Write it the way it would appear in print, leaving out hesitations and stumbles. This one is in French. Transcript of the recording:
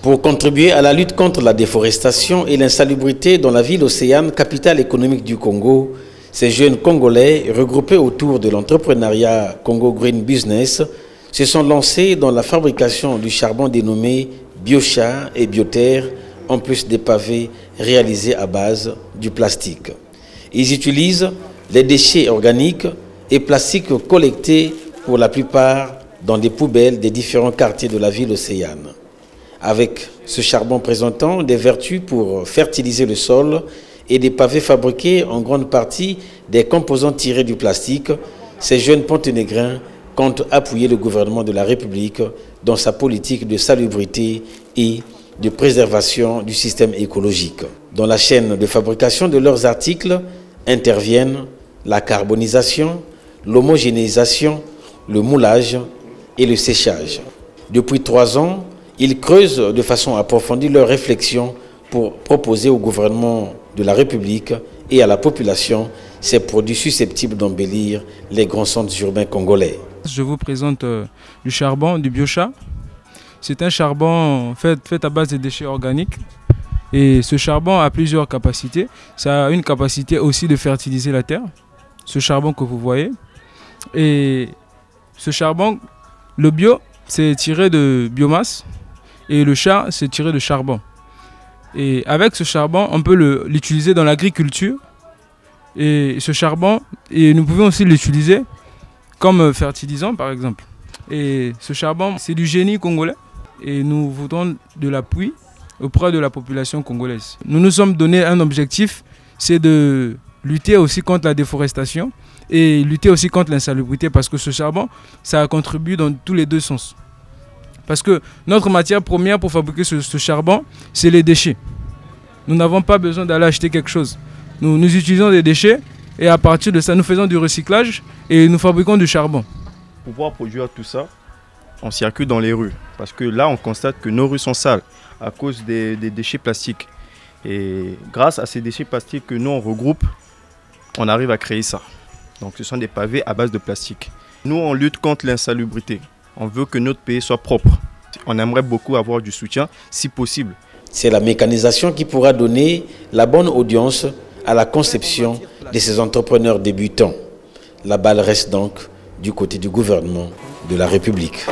Pour contribuer à la lutte contre la déforestation et l'insalubrité dans la ville océane, capitale économique du Congo, ces jeunes Congolais, regroupés autour de l'entrepreneuriat Congo Green Business, se sont lancés dans la fabrication du charbon dénommé Biocha et Bioterre, en plus des pavés réalisés à base du plastique. Ils utilisent les déchets organiques et plastiques collectés pour la plupart dans des poubelles des différents quartiers de la ville océane. Avec ce charbon présentant des vertus pour fertiliser le sol et des pavés fabriqués en grande partie des composants tirés du plastique, ces jeunes ponténégrins comptent appuyer le gouvernement de la République dans sa politique de salubrité et de préservation du système écologique. Dans la chaîne de fabrication de leurs articles interviennent la carbonisation, l'homogénéisation, le moulage et le séchage. Depuis 3 ans, ils creusent de façon approfondie leurs réflexions pour proposer au gouvernement de la République et à la population ces produits susceptibles d'embellir les grands centres urbains congolais. Je vous présente du charbon, du biocha. C'est un charbon fait à base de déchets organiques. Et ce charbon a plusieurs capacités. Ça a une capacité aussi de fertiliser la terre. Ce charbon que vous voyez. Et ce charbon, le bio, c'est tiré de biomasse. Et le cha, c'est tiré de charbon. Et avec ce charbon, on peut l'utiliser dans l'agriculture. Et ce charbon, nous pouvons aussi l'utiliser comme fertilisant, par exemple. Et ce charbon, c'est du génie congolais. Et nous voudrons de l'appui auprès de la population congolaise. Nous nous sommes donné un objectif, c'est de lutter aussi contre la déforestation et lutter aussi contre l'insalubrité, parce que ce charbon, ça contribue dans tous les deux sens. Parce que notre matière première pour fabriquer ce charbon, c'est les déchets. Nous n'avons pas besoin d'aller acheter quelque chose. Nous utilisons des déchets et à partir de ça, nous faisons du recyclage et nous fabriquons du charbon. Pour pouvoir produire tout ça, on circule dans les rues. Parce que là, on constate que nos rues sont sales à cause des déchets plastiques. Et grâce à ces déchets plastiques que nous, on regroupe, on arrive à créer ça. Donc ce sont des pavés à base de plastique. Nous, on lutte contre l'insalubrité. On veut que notre pays soit propre. On aimerait beaucoup avoir du soutien, si possible. C'est la mécanisation qui pourra donner la bonne audience à la conception de ces entrepreneurs débutants. La balle reste donc du côté du gouvernement de la République.